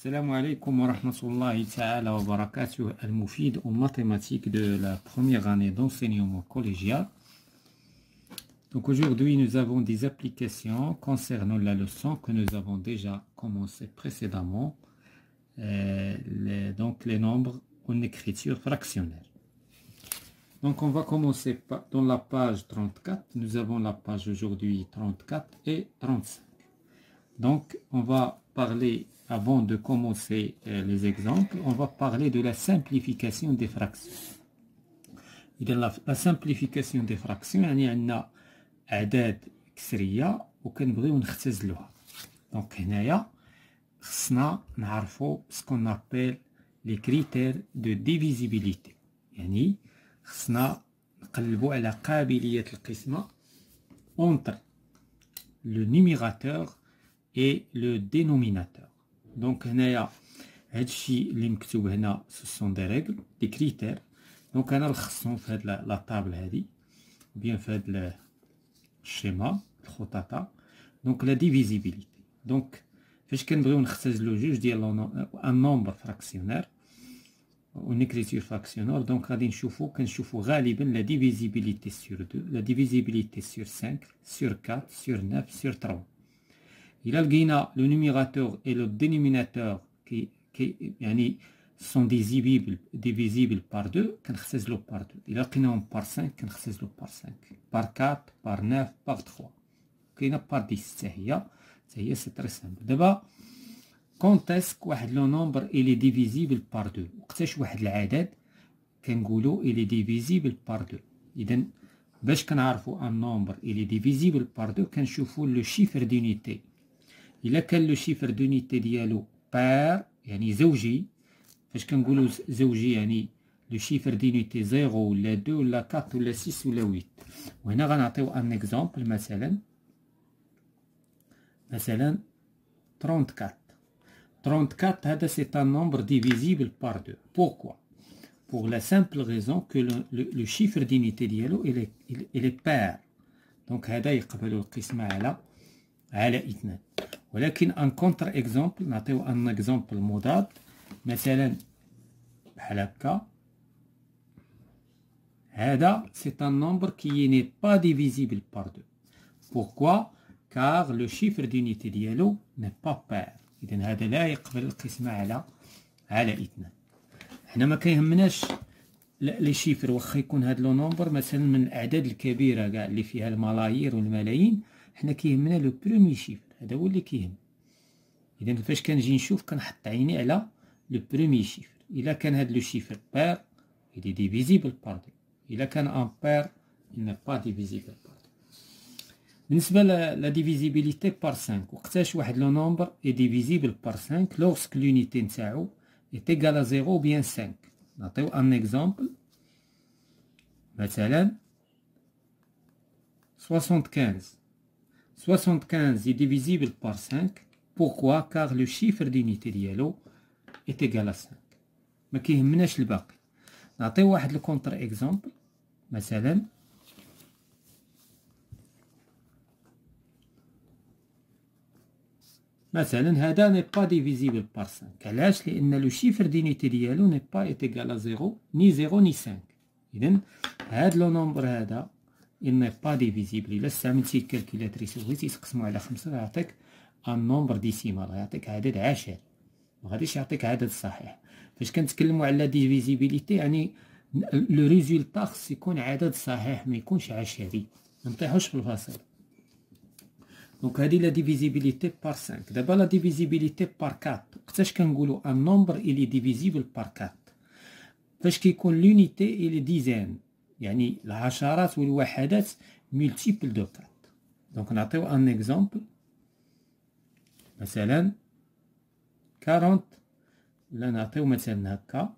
Salam alaikum wa rahmatullahi ta'ala wa barakatuh, al-Moufid en mathématiques de la première année d'enseignement collégial. Donc aujourd'hui, nous avons des applications concernant la leçon que nous avons déjà commencé précédemment, donc les nombres en écriture fractionnaire. Donc on va commencer dans la page 34. Nous avons la page aujourd'hui 34 et 35. Donc on va parler, avant de commencer les exemples, on va parler de la simplification des fractions. إذا la simplification des fractions يعني عندنا أعداد كسرية وكنبغيو نختزلوها. دونك هنايا خصنا نعرفو سكون نابيل لي كريتير دو ديفيزيبيليتي، يعني خصنا نقلبو على قابلية القسمة entre le numérateur et le dénominateur. Donc هنايا هادشي اللي مكتوب هنا ce sont des règles, des critères. Donc انا نلخصهم في هاد لا طابل هادي بيان في هاد الشيما الخططة. Donc la divisibilité. Donc فاش كنبغيو نختزلو جوج ديال ان نومبر فراكسيونير اون écriture fractionnaire، donc غادي كنشوفو غالبا la divisibilité sur 2, la divisibilité sur 5, sur 4, sur 9, sur 3. Il a le numérateur et le dénominateur qui يعني sont divisibles par 2, كنختزلو par 2. Il a par 5, كنختزلو par 5, par 4, par 9, par 3. كاينه par 10 حتى هي سي تري سامبل. دابا quand est-ce واحد لو نومبر il est divisible par 2؟ وقتاش واحد العدد كنقولوا il est divisible par 2؟ اذا باش كنعرفوا ان نومبر il est divisible par 2 كنشوفوا لو شيفر دونيتي. الا كان لو شيفر دونيتي ديالو بار يعني زوجي، فاش كنقولوا زوجي يعني لو شيفر دونيتي 0 ولا 2 ولا 4 ولا 6 ولا 8. وهنا غنعطيو ان اكزامبل، مثلا 34. 34 هذا c'est un nombre divisible par 2. Pourquoi? Pour la simple raison que le chiffre d'unité ديالو il est pair. Donc هذا يقبل القسمة على 2. ولكن ان كونتر اكزامبل، نعطيو ان اكزامبل مضاد، مثلا بحال هكا. هذا c'est un nombre qui n'est pas divisible par 2. Pourquoi? Car le chiffre d'unité ديالو n'est pas pair. إذن هذا لا يقبل القسمة على 2. حنا ما كيهمناش لي شيفر، واخا يكون هاد لو نومبر مثلا من الأعداد الكبيرة كاع اللي فيها الملايير والملايين، حنا كيهمنا لو برومي شيفر، هذا هو اللي كيهم. إذن فاش كنجي نشوف كنحط عيني على لو برومي شيفر. إلا كان هاد لو شيفر بير il est divisible par 2. إلا كان ان بير il n'est pas divisible par 2. بالنسبة لا ديفيزيبيليتي بار 5، وقتاش واحد لو نومبر اي ديفيزيبل بار 5 لوغسك لونيتي نتاعو اي ايغال 0 بيان 5. نعطيو ان اكزامبل، مثلا 75. 75 est divisible par 5. Pourquoi? Car le chiffre d'unité ديالو est égal à 5. ما كيهمناش الباقي. نعطيو واحد الكونتر اكزامبل، مثلا هذا ني با ديفيزيبل بار 5. علاش؟ لان لو شيفر دونيتي ديالو ني با ايتيغال ا 0 ني 0 ني 5. اذا هاد لو نومبر هذا il n'est pas divisible. الا استعملتي الكالكولاتريس وبغيتي تقسمو على 5 غيعطيك ان نومبر ديسيمال، غيعطيك عدد عشري، ما غاديش يعطيك عدد صحيح. فاش كنتكلموا على ديفيزيبيليتي يعني لو ريزولتا خص يكون عدد صحيح، ما يكونش عشري، ما نطيحوش في الفاصل. دونك هادي لا ديفيزيبيليتي بار 5. دابا لا ديفيزيبيليتي بار 4، وقتاش كنقولوا ان نومبر الي ديفيزيبل بار 4؟ فاش كيكون لونيتي الي ديزان، يعني العشرات والوحدات ملتيبل دو 4. دونك نعطيو ان اكزامبل، مثلا 40، ولا نعطيو مثلا هكا.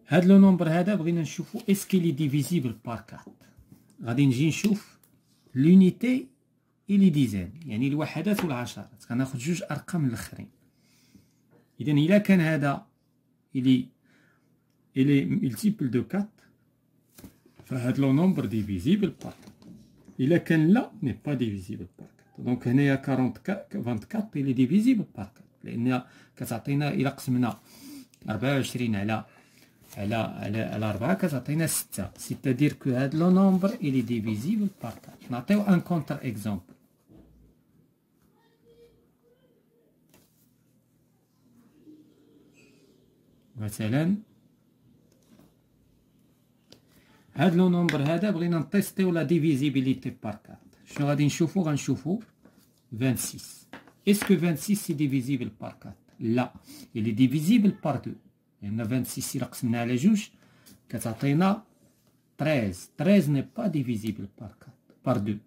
هاد لو نومبر هذا بغينا نشوفو اسكي لي ديفيزيبل بار 4. غادي نجي نشوف لونيتي الي ديزان، يعني الوحدات والعشرات، غناخد جوج ارقام الاخرين. اذا الا كان هذا الي ملتيبل دو 4 فهاد لو نومبر ديفيزيبل بار 4. الا كان لا ني با ديفيزيبل بار 4. دونك هنايا 24 اللي ديفيزيبل بار 4 لان كتعطينا الا قسمنا 24 على 4 كتعطينا 6 سيتادير كو هاد لو نومبر اللي ديفيزيبل بار 4. نعطيو ان كونتر اكزومبل. مثلا هاد لو نومبر هذا بغينا نتيستيو لا ديفيزيبيليتي بار 4. شنو غادي نشوفو؟ غنشوفو 26. اسكو 26 سي ديفيزيبل بار 4؟ لا، اللي ديفيزيبل بار 2 لان 26 الا قسمنا على جوج كتعطينا 13. 13 ني با ديفيزيبل بار 4 بار 2.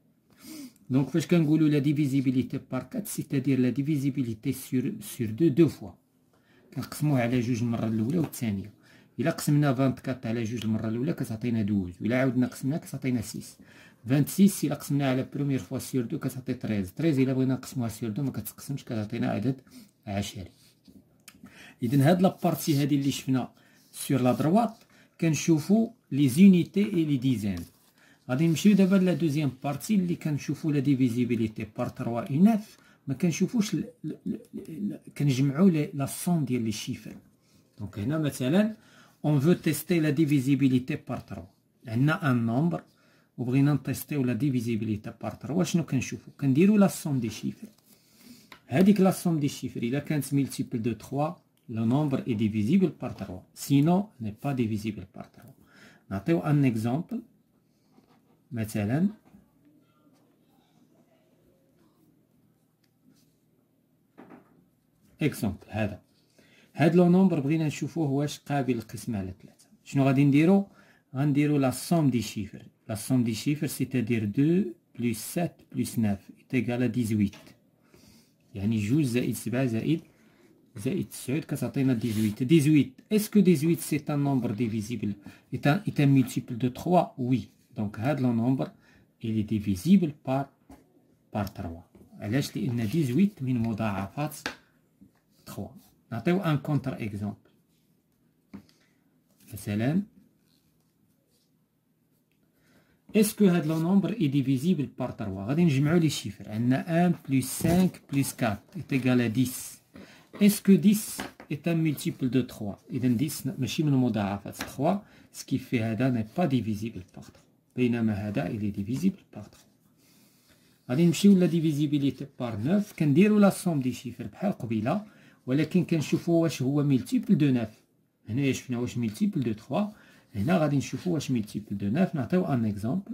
دونك فاش كنقولوا لا ديفيزيبيليتي بار 4 سيتادير لا ديفيزيبيليتي سور 2 دو فوا، كنقسموه على جوج المره الاولى والثانيه. الا قسمنا 24 على جوج المره الاولى كتعطينا 12، وإلا عاودنا قسمناها كتعطينا 6. 26 الا قسمناها على بروميير فوا سور 2 كتعطي 13. 13 الا بغينا نقسموها سور 2 ما كتقسمش كتعطينا عدد عشري. اذا هاد لابارتي هادي اللي شفنا سور لا دروات كنشوفو لي زونيتي اي لي ديزان. غادي نمشيو دابا لا دوزيام بارتي اللي كنشوفو لا ديفيزيبيليتي بار 3 و 9. ما كنشوفوش كنجمعو لا سون ديال لي شيفر. دونك هنا مثلا اون فو تيستي لا ديفيزيبيليتي بار 3. عندنا ان نومبر وبغينا نتيستيو لا ديفيزيبيليتي بار 3. شنو كنشوفو؟ كنديرو لا سون دي شيفر. هذيك لا سوم دي شيفر الا كانت ملتيبل دو 3 لو نومبر اي ديفيزيبل بار 3 سينو ني با ديفيزيبل بار 3. نعطيو ان اكزومبل. مثلا اكزومبل هاد لو نومبر بغينا نشوفوه واش قابل للقسمة على 3. شنو غادي نديرو؟ غنديرو لا سوم دي شيفر. لا سوم دي شيفر سيتادير 2 بلس 7 بلس 9 ايتيغال 18. يعني جوج زائد 7 زائد 9 كتعطينا 18. 18 اسكو 18 سي ان نومبر ديفيزيبل اي ان ملتيبل دو 3؟ وي. دونك هاد لو نومبر الي ديفيزيبل بار 3. علاش؟ لان 18 من مضاعفات 3. نعطيو ان كونتر اكزومبل. مثلا اسكو هاد لو نومبر اي ديفيزيبل بار 3؟ غادي نجمعو لي شيفر. عندنا 1 بلس 5 بلس 4 ايتيغال 10. اسكو 10 اي ان ملتيبل دو 3؟ اذا 10 ماشي من مضاعفات 3 سكيفي هذا ني با ديفيزيبل بار 3 بينما هذا الي ديفيزيبل بار 3. غادي نمشيو لا ديفيزيبيليتي بار 9. كنديرو لا سوم دي شيفر بحال قبيله ولكن كنشوفو واش هو ملتيبل دو 9. هنايا شفنا واش ملتيبل دو 3، هنا غادي نشوفو واش ملتيبل دو 9. نعطيو ان اكزومبل.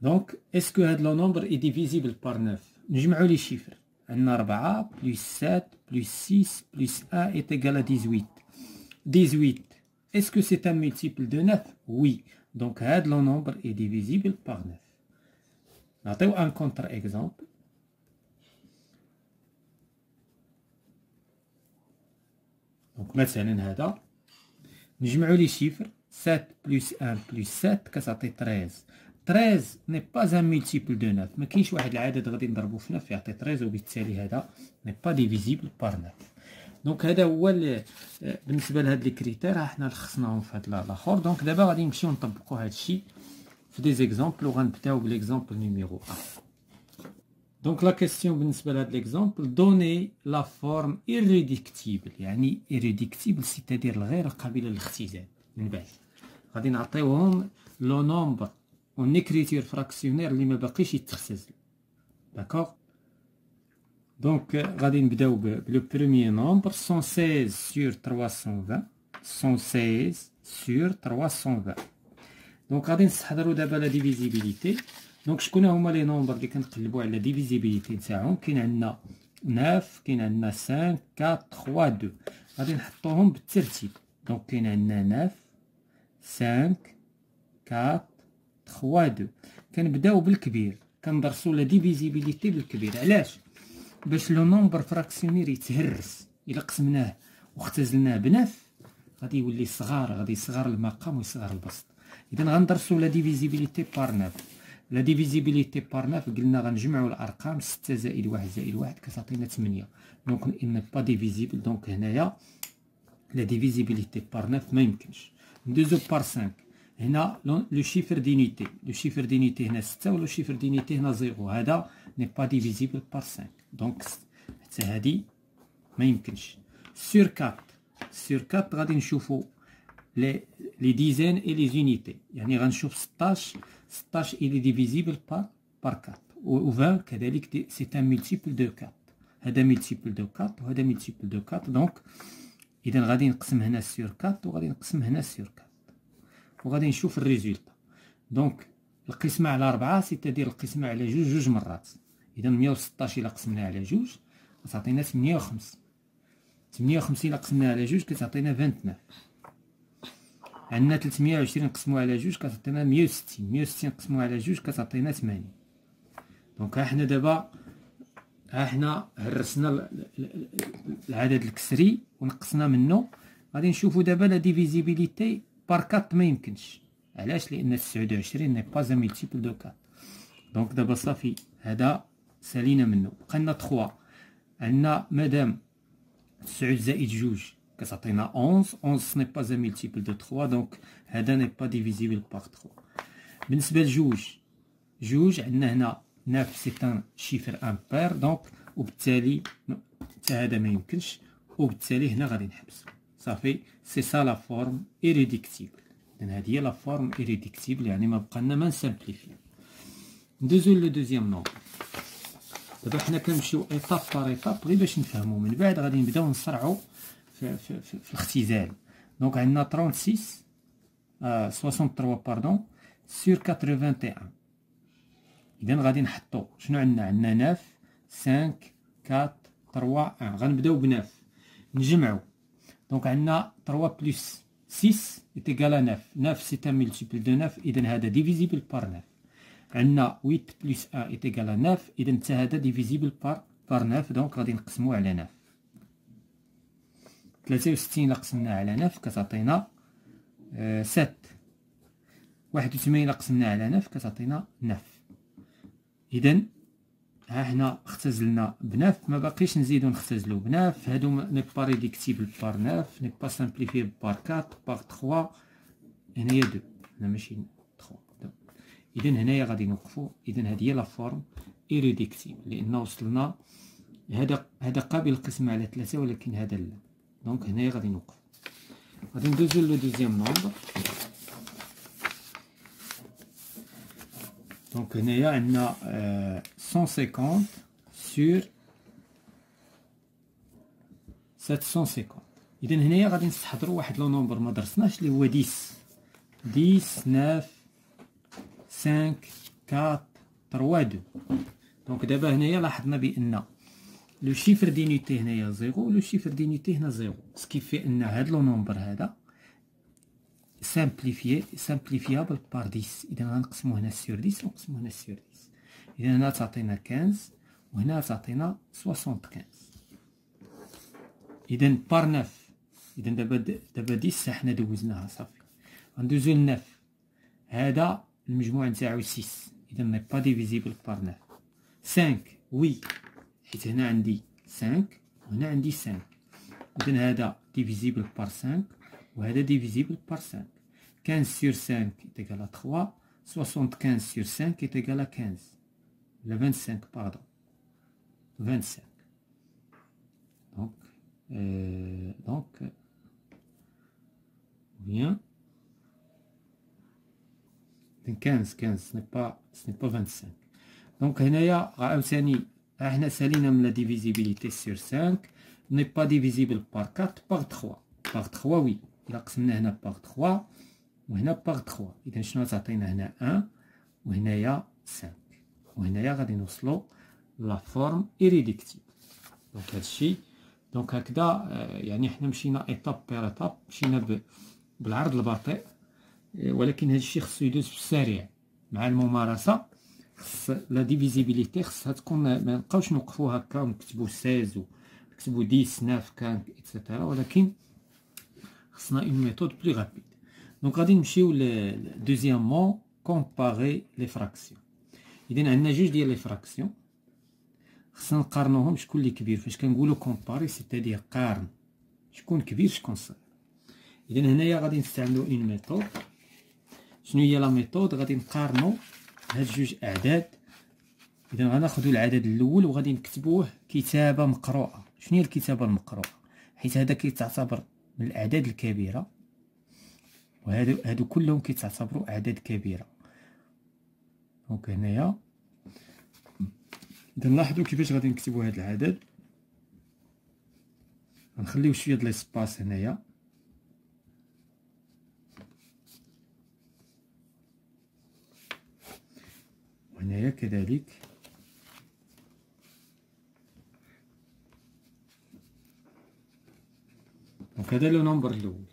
دونك اسكو هاد لو نومبر اي ديفيزيبل بار 9؟ نجمعو لي شيفر. عندنا 4 بلس 7 بلس 6 بلس 1 ايتيغال 18. 18 اسكو سي ان ملتيبل دو 9؟ وي. دونك هاد لو نومبر اي ديفيزيبل بار 9. نعطيو ان كونتر اكزومبل. دونك مثلا هذا نجمعو لي شيفر. 7 بلس 1 بلس 7 كتعطي 13. 13 ني با ان ملتيبل دو 9. ما كاينش واحد العدد غادي نضربو في 9 يعطي 13 وبالتالي هذا ني با ديفيزيبل بار 9. دونك هذا هو بالنسبه لهاد لي كريتير حنا لخصناهم في هاد الاخر. دونك دابا غادي نمشيو نطبقوا هاد الشيء في دي زيكزامبل وغنبداو بالاكزامبل نيميرو 1. دونك لا كيسيون بالنسبه لهاد ليكزامبل دوني لا فورم ايريديكتيبل. يعني ايريديكتيبل سيتادير الغير قابله للاختزال. من بعد غادي نعطيوهم لو نومبر اون اكريتير فراكسيونير اللي ما باقيش يتختزل. داكوغ. دونك غادي نبداو بلو بروميير نومبر 116 sur 320. 116 sur 320. دونك غادي نستحضروا دابا لا ديفيزيبيليتي. دونك شكون هما لي نومبر اللي كنقلبوا على ديفيزيبيليتي نتاعهم؟ كاين عندنا 9، كاين عندنا 5، 4، 3، 2. غادي نحطوهم بالترتيب. دونك كاين عندنا 9، 5، 4، 3، 2. كنبداو بالكبير. كندرسوا لا ديفيزيبيليتي بالكبير. علاش؟ باش لو نومبر فراكسيونير يتهرس. الا قسمناه واختزلناه بنف غادي يولي صغار، غادي يصغر المقام ويصغر البسط. اذا غندرسوا لا ديفيزيبيليتي بار 9. لا ديفيزيبيليتي بار 9 قلنا غنجمعوا الارقام. 6 زائد 1 زائد 1 كتعطينا 8. دونك il n'est pas divisible. دونك هنايا لا ديفيزيبيليتي بار 9 ما يمكنش. ندوزو بار 5. هنا لو شيفر دينيتي، لو شيفر دينيتي هنا 6 ولو شيفر دينيتي هنا 0. هذا ني با ديفيزيبل بار 5. دونك حتى هادي ما يمكنش. سور 4، سور 4 غادي نشوفو لي ديزين اي لي زونيتي، يعني غنشوف 16 إلي ديفيزيبل بار 4 و 20 كذلك سي ان مولتيبل دو 4. هذا مولتيبل دو 4 وهذا مولتيبل دو 4. دونك اذا غادي نقسم هنا سور 4 وغادي نقسم هنا سور 4 وغادي نشوف الريزولتا. دونك القسمة على 4 سيتادير القسمة على جوج مرات. اذا 116 الى قسمناها على جوج غتعطينا 58. 58 الى قسمناها على جوج كتعطينا 29. عندنا 320 نقسموها على جوج كتعطينا 160. 160 نقسموها على جوج كتعطينا 80. دونك ها حنا دابا هرسنا العدد الكسري ونقصنا منه. غادي نشوفو دابا لا ديفيزيبيليتي بار 4 ما يمكنش. علاش؟ لان 29 ني با ان مولتيبل دو 4. دونك دابا صافي هذا سالينا منه. بقى لنا 3. عندنا مادام 9 زائد جوج كتعطينا 11. 11 ني با ان مولتيبل دو 3. دونك هذا ني با ديفيزيبل بار 3. بالنسبه لجوج عندنا هنا 9 سي ان شيفر امبير. دونك وبالتالي حتى هذا ما يمكنش، وبالتالي هنا غادي نحبس. صافي سي سا لا فورم ايريديكتيبل. اذا هذه هي لا فورم ايريديكتيبل، يعني ما بقى لنا ما نسامبليفيو. ندوزو لو دوزيام نومبر. دابا حنا كنمشيو ايطاب بار ايطاب غير باش نفهمو، من بعد غادي نبداو نسرعو في الاختزال. دونك عندنا 63 باردون سور 81. اذا غادي نحطو شنو عندنا 9 5 4 3 1. غنبداو ب 9 نجمعو. دونك عندنا 3 بلس 6 est égal à 9. 9 c'est un multiple de 9. اذا هذا ديفيزيبل بار 9. عندنا 8 بلس 1 est égal à 9. اذا حتى هذا ديفيزيبل بار 9. دونك غادي نقسموه على 9. 63 الا قسمناه على 9 كتعطينا 7. 81 الا قسمناه على 9 كتعطينا 9. اذا ها حنا اختزلنا ب 9، ما باقيش نزيدو نختزلو ب 9. هادو ني با ريديكتيبل بار 9، ني با سامبليفي بار 4 بار 3. هنايا 2، هنا ماشي 3. اذا هنايا غادي نوقفو. اذا هذه هي لا فورم ايريديكتيبل، لان وصلنا هذا قابل للقسمة على 3 ولكن هذا لا. دونك هنايا غادي نوقفو. غادي ندوزو لو دوزيام نومبر. دونك هنايا عندنا 150 sur 750. اذا هنايا غادي نستحضروا واحد لو نومبر ما درسناش اللي هو 10. 9 5 4 3 2. دونك دابا هنايا لاحظنا بان لو شيفر دينيتي هنايا 0 ولو شيفر دينيتي هنا 0، سكيفي ان هاد لو نومبر هذا سامبليفيابل بار 10. اذا غنقسمو هنا سور 10 ونقسمو هنا سور 10. اذا هنا تعطينا 15 وهنا تعطينا 75. اذا بار 9. اذا دابا 10 حنا دوزناها صافي. غندوزو ل 9. هذا المجموع نتاعو 6. اذا ني با ديفيزيبل بار 9. 5 وي، حيت هنا عندي 5 وهنا عندي 5. اذا هذا ديفيزيبل بار 5 وهذا ديفيزيبل بار 5. 15 sur 5 est égal à 3. 75 sur 5 est égal à 15. Le 25, pardon. 25. Donc, bien. 15, ce n'est pas 25. Donc, هنايا عاوتاني احنا سالينا من la divisibilité sur 5. n'est pas divisible par 4 par 3. Par 3 oui. إلا قسمنا هنا par 3 وهنا باغ 3. اذا شنو تعطينا هنا 1 وهنايا 5 وهنايا غادي نوصلوا لا فورم ايريديكتيبل. دونك هادشي دونك هكذا يعني حنا مشينا ايطاب بير ايطاب، مشينا بالعرض البطيء، ولكن هادشي خصو يدوز في السريع مع الممارسه. خص لا ديفيزيبيليتي خصها تكون ما نبقاوش نوقفوا هكا ونكتبوا 16 ونكتبوا 10 9 15 اكسيتيرا، ولكن خصنا اون ميثود بلي غابيد. دونك غادي نمشيو دوزيامون كومباري لي فراكسيون. اذا عندنا جوج ديال لي فراكسيون خصنا نقارنوهم شكون اللي كبير. فاش كنقولوا كومباري سيتادير قارن شكون كبير شكون صغير. إذا هنايا غادي نستعملو اون ميثود. شنو هي لا ميثود؟ غادي نقارنو هاد جوج أعداد. إذا غناخدو العدد الأول وغادي نكتبوه كتابة مقروءة. شنو هي الكتابة المقروءة؟ حيت هذا كيتعتبر من الأعداد الكبيرة، وهادو كلهم كيتعتبروا أعداد كبيرة. دونك هنايا إذا نلاحظوا كيفاش غادي نكتبوا هاد العدد. غنخليو شوية د ليسباس هنايا، وهنايا كذلك. دونك هذا لو نومبر الأول.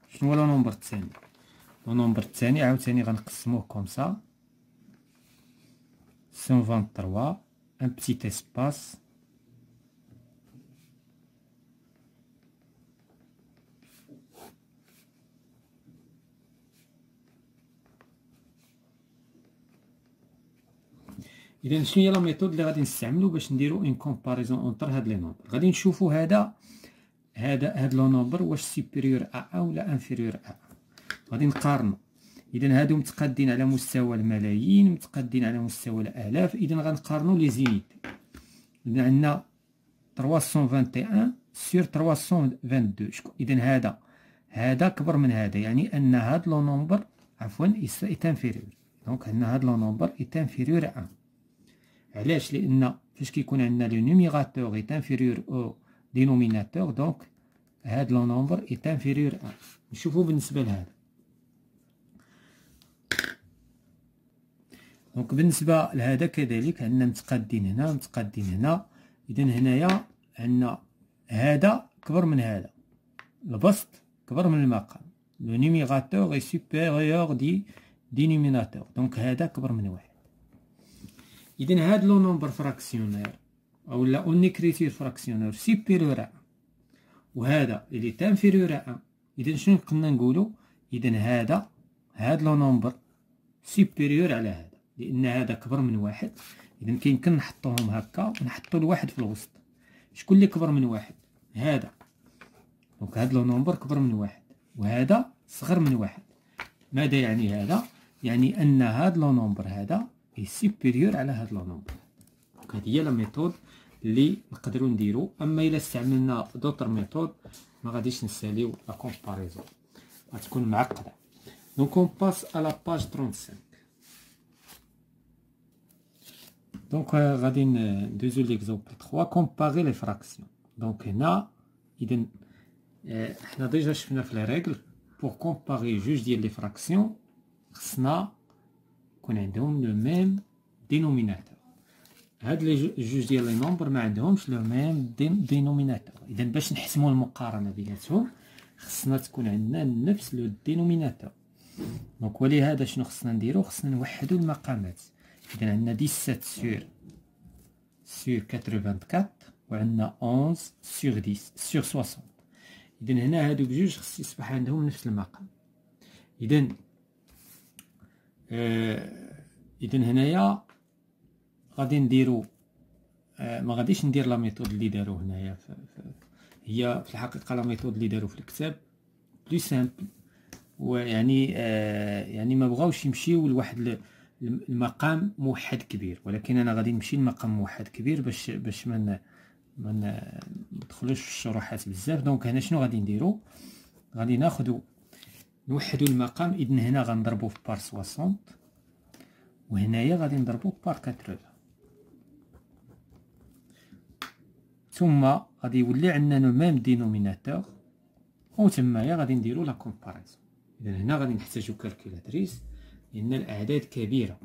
شنو هو لو نومبر الثاني؟ لو نومبر الثاني عاوتاني غنقسموه كوم سا 123 ان بتيت اسباس اذا شنو هي لا ميثود اللي غادي نستعملو باش نديرو اون كومباريزون اونتر هاد لي نومبر؟ غادي نشوفو هاد لو نومبر واش سوبيريور ا ولا انفيريور ا. غادي نقارنو. اذا هادو متقادين على مستوى الملايين، متقادين على مستوى الالاف. اذا غنقارنو لي زينيتي. اذا عندنا 321 سور 322. اذا هذا كبر من هذا، يعني ان هاد لو نومبر عفوا ايت انفيريور. دونك عندنا هاد لو نومبر ايت انفيريور ا. علاش؟ لان فاش كيكون عندنا لو نوميراتور ايت انفيريور او دينوميناتور، دونك هاد لو نومبر ايت انفيريور ا. نشوفو بالنسبه لهذا. دونك بالنسبه لهذا كذلك عندنا متقادين هنا متقادين هنا. اذا هنايا عندنا هذا كبر من هذا، البسط كبر من المقام. لو نوميراتور اي سوبيريور دي دينوميناتور، دونك هذا كبر من واحد. اذا هاد لو نومبر فراكسيونير اولا اون اكريتير فراكسيونير سوبيريور ا، وهذا اللي تانفيريور ا. اذا شنو قلنا نقولو؟ اذا هاد لو نومبر سوبيريور على هذا، لان هذا كبر من واحد. اذا كيمكن نحطوهم هكا ونحطو الواحد في الوسط. شكون اللي كبر من واحد؟ هذا. دونك هاد لو نومبر كبر من واحد وهذا صغر من واحد. ماذا يعني هذا؟ يعني ان هاد لو نومبر هذا اي سوبيريور على هاد لو نومبر. دونك هادي هي لا ميثود اللي نقدروا نديرو. اما الا استعملنا دوطر ميثود ما غاديش نساليو لا كومباريزون، غتكون معقده. دونك اون باس à la page 35. دونك غادي ندوزو ليكزومبل 3 كومباري لي فراكسيون. دونك هنا اذا حنا ديجا شفنا في لي ريغل بور كومباري جوج ديال لي فراكسيون خصنا يكون عندهم لو ميم دينوميناتور. هاد لي جوج ديال لي نومبر ما عندهمش لو ميم دينوميناتور. اذا باش نحسمو المقارنه بيناتهم خصنا تكون عندنا نفس لو دينوميناتور. دونك ولهذا شنو خصنا نديرو؟ خصنا نوحدو المقامات. اذا عندنا 17 سور 84 وعندنا 11 سور 10 سور 60. اذا هنا هادو بجوج خص يصبح عندهم نفس المقام. اذا هنايا غادي نديرو ما غاديش ندير لا ميثود اللي دارو هنايا هي في الحقيقه لا ميثود اللي دارو في الكتاب بلو سامبل، ويعني يعني ما بغاوش يمشيو لواحد المقام موحد كبير، ولكن انا غادي نمشي لمقام موحد كبير باش ما ندخلوش في الشروحات بزاف. دونك هنا شنو غادي نديرو؟ غادي نوحدو المقام. اذن هنا غنضربو في بار 60 وهنايا غادي نضربو بار 80، ثم غادي يولي عندنا لو ميم دينوميناتور وتمايا غادي نديرو لا كومباريزون. اذا هنا غادي نحتاجو كالكولاتريس لان الاعداد كبيره.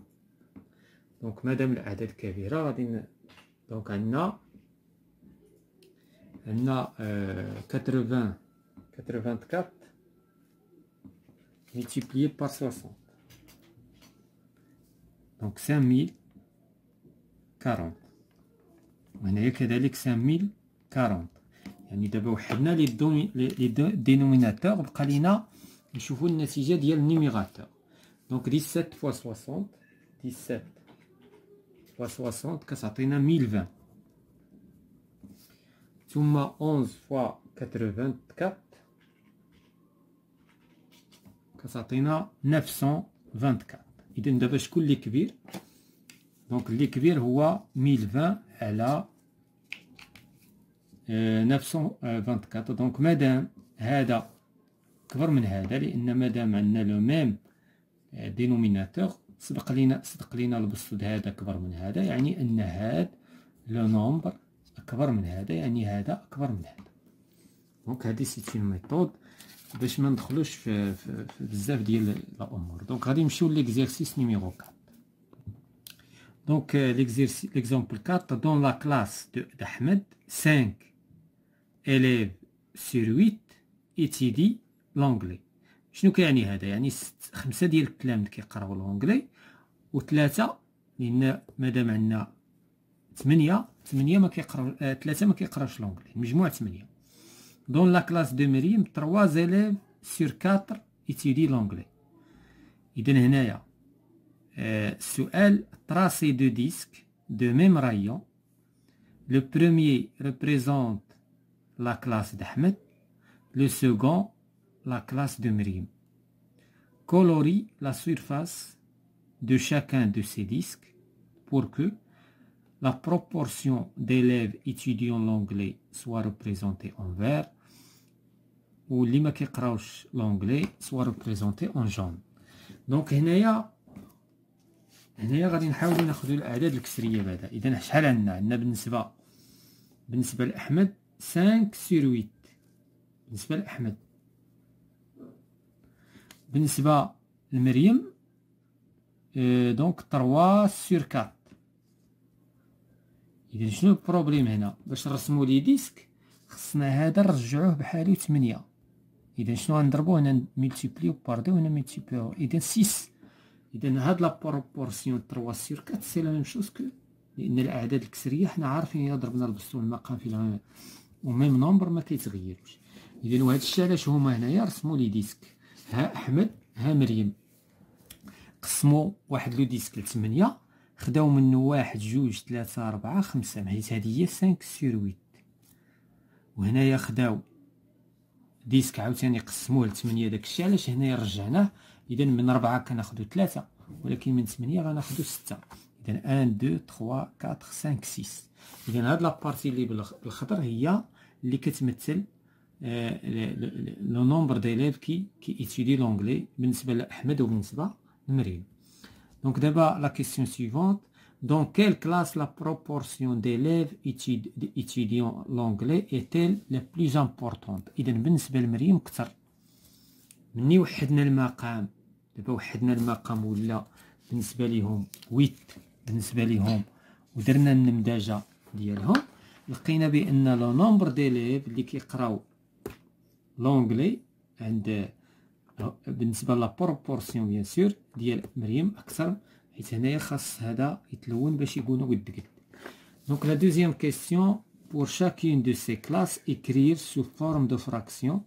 دونك مادام الاعداد كبيره غادي دونك عندنا 84 multiplié par 60. دونك 5040 وهنايا كذلك 5040. يعني دابا وحدنا لي دينوميناتور، بقى لينا نشوفو النتيجه ديال النيميراتور. دونك 17 فوا 60 17 فوا 60 كتعطينا 1020، ثم 11 فوا 84 كتعطينا 924. إذا دابا شكون اللي كبير؟ دونك اللي كبير هو 1020 على 924. دونك مادام هذا كبر من هذا، لأن مادام عندنا لو ميم دينوميناتور، صدق لينا البسط هذا كبر من هذا، يعني أن هذا لو نومبر أكبر من هذا، يعني هذا أكبر من هذا. دونك هذه سيت اون ميثود باش ما ندخلوش في بزاف ديال الأمور. دونك غادي نمشيو ليكزيرسيس نيميرو 4. Donc, l'exemple 4, dans la classe d'Ahmed, 5 élèves sur 8 étudient l'anglais. شنو كيعني هذا؟ يعني 5 ديال التلاميذ كيقراو الانجلي و3 لان مادام عندنا 8 ما كيقراو 3 ما كيقراوش الانجلي، المجموع 8. Dans la classe de مريم 3 élèves sur 4 étudient l'anglais. إذا هنايا السؤال tracé de disques de même rayon. Le premier représente la classe d'Ahmed, le second la classe de Myriam. Colorie la surface de chacun de ces disques pour que la proportion d'élèves étudiant l'anglais soit représentée en vert ou اللي ما كيقراوش l'anglais soit représentée en jaune. Donc هنايا غادي نحاولوا ناخذوا الاعداد الكسريه بعدا. اذا شحال عندنا بالنسبه لاحمد 5 sur 8 بالنسبه لاحمد. بالنسبه لمريم دونك 3 sur 4. اذا شنو البروبليم هنا؟ باش نرسموا لي ديسك خصنا هذا نرجعوه بحالو 8. اذا شنو غنضربوا هنا؟ ملتيبليو بار 2 هنا ملتيبليو، اذا 6. إذا هاد لا بروبورسيون 3 sur 4 سي لا ميم شوز كو، لأن الأعداد الكسرية حنا عارفين إلا ضربنا البسط والمقام في وميم نومبر ما كيتغيروش. إذا وهاد الشيء علاش هما هنايا رسموا لي ديسك، ها أحمد ها مريم، قسموا واحد لو ديسك ل8، خداو منه 1 2 3 4 5، حيت هادي هي 5 sur 8. وهنايا خداو ديسك عاوتاني قسموه ل8، داكشي علاش هنايا رجعناه. إذا من 4 كناخدو 3، ولكن من 8 غناخدو 6. إذا 1 2 3 4 5 6. إذا هاد لابارتي اللي بالخضر هي اللي كتمثل لو نومبر ديليف كي إيتيدي لونغلي بالنسبة لأحمد وبالنسبة لمريم. دونك دابا لا كيسيون سيفونت، dans quelle classe la proportion d'élèves étudiant l'anglais est-elle la plus importante؟ إذا بالنسبة لمريم كثر. مني وحدنا المقام، دابا وحدنا المقام ولا بالنسبه ليهم 8 بالنسبه ليهم، ودرنا النمذجه ديالهم، لقينا بان لو نومبر ديليف اللي كيقراو لونغلي عند بالنسبه لا بروبورسيون بيان سور ديال مريم اكثر، حيت هنايا خاص هذا يتلون باش يكونوا قد قد. دونك لا دوزيام كيسيون pour chacune de ces classes écrire sous forme de fraction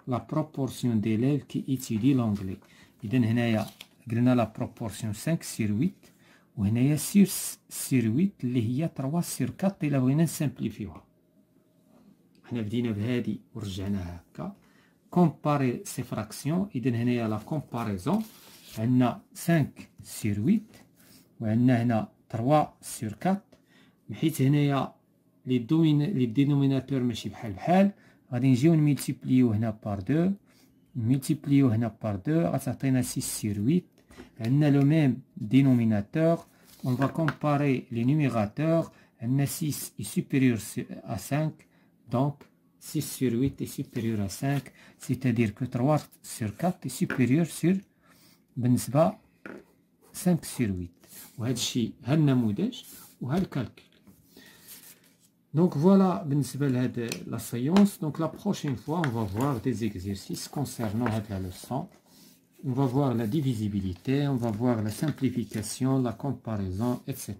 la proportion d'élèves qui étudient l'anglais. إذا هنايا قلنا لا بروبورسيون 5 sur 8، وهنايا 6 sur 8 اللي هي 3 sur 4 إلا بغينا نسامبليفيوها. حنا بدينا بهادي ورجعناها هكا. كومباري سي فراكسيون، إذا هنايا لا كومباريزون عندنا 5 sur 8 وعندنا هنا 3 sur 4، حيت هنايا لي دينوميناتور ماشي بحال غادي نجيو نملتيبليو هنا بار 2، نملتيبليو هنا بار 2 غتعطينا 6 sur 8. عندنا لو ميم دينوميناتور، on va comparer les numérateurs. عندنا 6 est supérieur à 5، donc 6 sur 8 est supérieur à 5، c'est-à-dire que 3 sur 4 est supérieur sur بالنسبة 5 sur 8. وهذا الشيء ها النموذج وها الكالكول. Donc voilà, la séance. Donc la prochaine fois, on va voir des exercices concernant la leçon. On va voir la divisibilité, on va voir la simplification, la comparaison, etc.